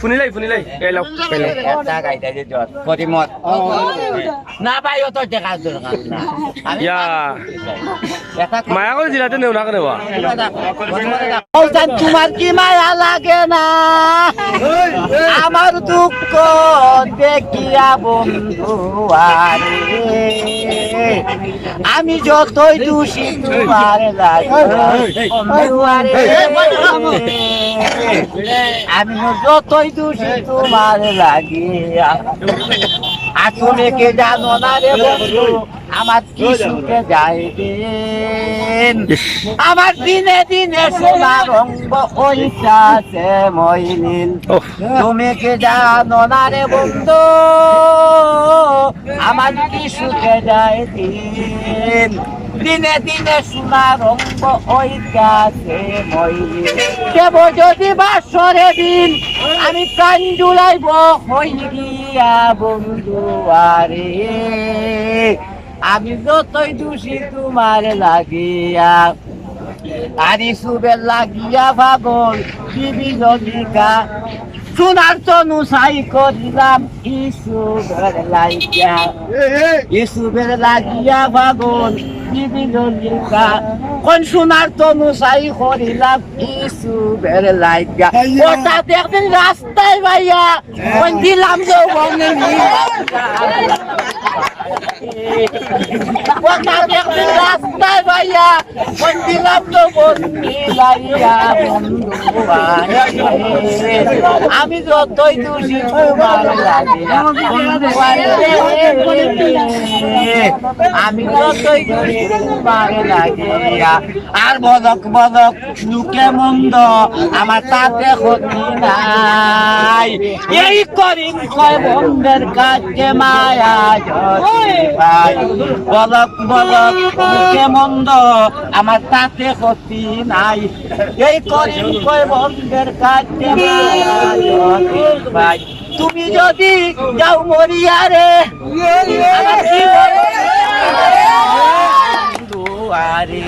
ফুনিলাই allow পরিমত না পাই অত টাকা দরকার না ইয়া মায়া করে দিলাতে নেও না কেন তোমার কি মায়া লাগে না আমার দুঃখ দেখিয়া বন্ধু আরে আমি যতই দোষী তোমার লাগে আমি যতই দোষী তোমার লাগে আসলে কে জানো না রে বন্ধু আমার কি সুখে যায় দিন আমার দিনে দিনে সোনা রঙ্গ হইতাছে মইলিল তুমি কে জানো না রে বন্ধু আমার কি সুখে যায় দিন দিনে দিনে সোনা রঙ্গ হইতাছে মইলিল কেবল যদি বাসরে দিন আমি প্রাণ জুলাইব হই গিয়া বন্ধু আরে আমি যতই দোষী তোমার লাগিয়া আরি সুবের লাগিয়া ভাগল বিভিন্ন দিকা সোনার তনু সাই করিলাম ইসুবের লাগিয়া ইসুবের লাগিয়া ভাগল বিভিন্ন দিকা কোন সোনার তনু সাই করিলাম ইসুবের লাগিয়া ওটা দেখবেন রাস্তায় ভাইয়া কোন দিলাম যৌবনে রাস্তায় ভাইয়া দিলাম তো আমি যতই দোষী তোমার লাগে আমি যতই দোষী তোমার লাগে আর বদক বদক লুকে মন্দ আমার তাতে ক্ষতি নাই এই করিম কয় বন্ধের কাছে মায়া বলক বলক মুখে মন্দ আমার তাতে ক্ষতি নাই এই করিম কয় বন্ধের কাছে ভাই তুমি যদি যাও মরিয়ারে আরে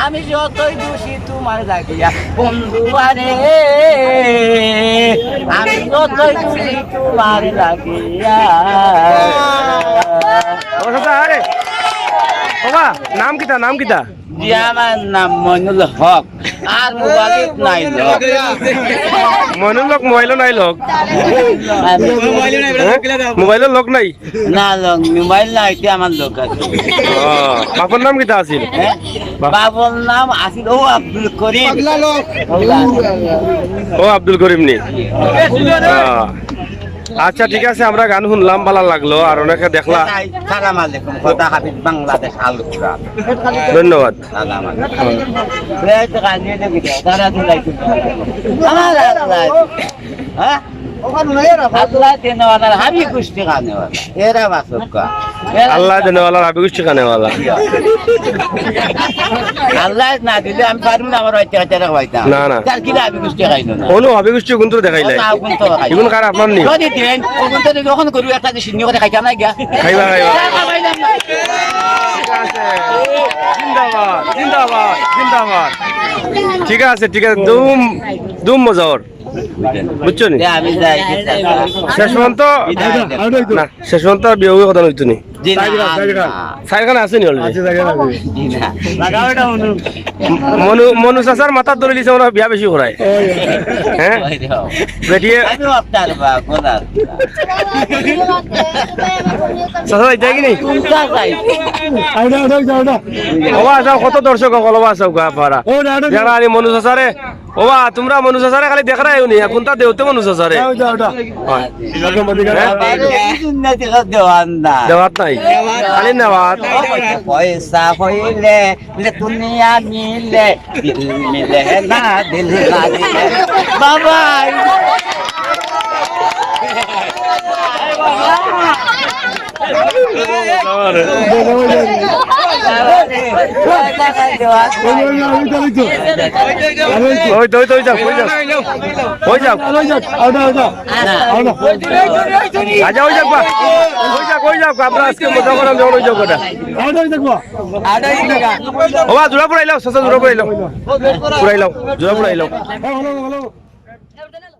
আমি যতই দোষী তোমার লাগিয়া বন্ধু আরে আমি যতই দোষী তোমার লাগিয়া নাম কিতা আমার নাম মইনুল হক আর মোবাইল নাই মইনুল হক মোবাইলও নাই লোক মোবাইলের লোক নাই না লোক মোবাইল নাই আমার লোক আছে বাপর নাম কিতা আছিল বাবর নাম আছিল ও আব্দুল করিম ও আব্দুল করিম নি আচ্ছা ঠিক আছে আমরা গান শুনলাম ভালো লাগলো আর অনেকে দেখলাম সালাম আলাইকুম কথা হাফিজ বাংলাদেশ আলুরা ধন্যবাদ হ্যাঁ আল্লাহ দেনেওয়ালা হাবি কুষ্টি খানেওয়ালা এরা বাসকা আল্লাহ দেনেওয়ালা হাবি কুষ্টি খানেওয়ালা আল্লাহ না দিলে আমি পারবো না আমার হইতে হইতে রাখবাইতাম না না তার কি হাবি কুষ্টি খাইনো না ওনো হাবি কুষ্টি গুণ তো দেখাইলাই ইগুন কার আপনার নি যদি দেন ওগুন তো যখন করবি একটা সিন্নি করে খাইতাম না গিয়া খাইবা জিন্দাবাদ জিন্দাবাদ জিন্দাবাদ ঠিক আছে দুম মজার বুঝছো নি শেষ পর্যন্ত বিয়ে কথা নইতো নি সাইখানে আছে নি মনু চাচার মাথার ধরে লিছে ওরা বিয়া বেশি করায় হ্যাঁ বেটিয়ে চাচা যাই কিনি ওবা যাও কত দর্শক কলবা আসাও গা পারা যারা আনি মনু চাচারে ওবা তোমরা মনু চাচারে খালি দেখা রায় নি কোনটা দেওতে মনু চাচারে দেওয়াত নাই খালি নেওয়াত পয়সা হইলে দুনিয়া মিলে দিল মিলে না দিল বাবা জোড়া পড়াইলাও জোড়া পড়াইলাও Everything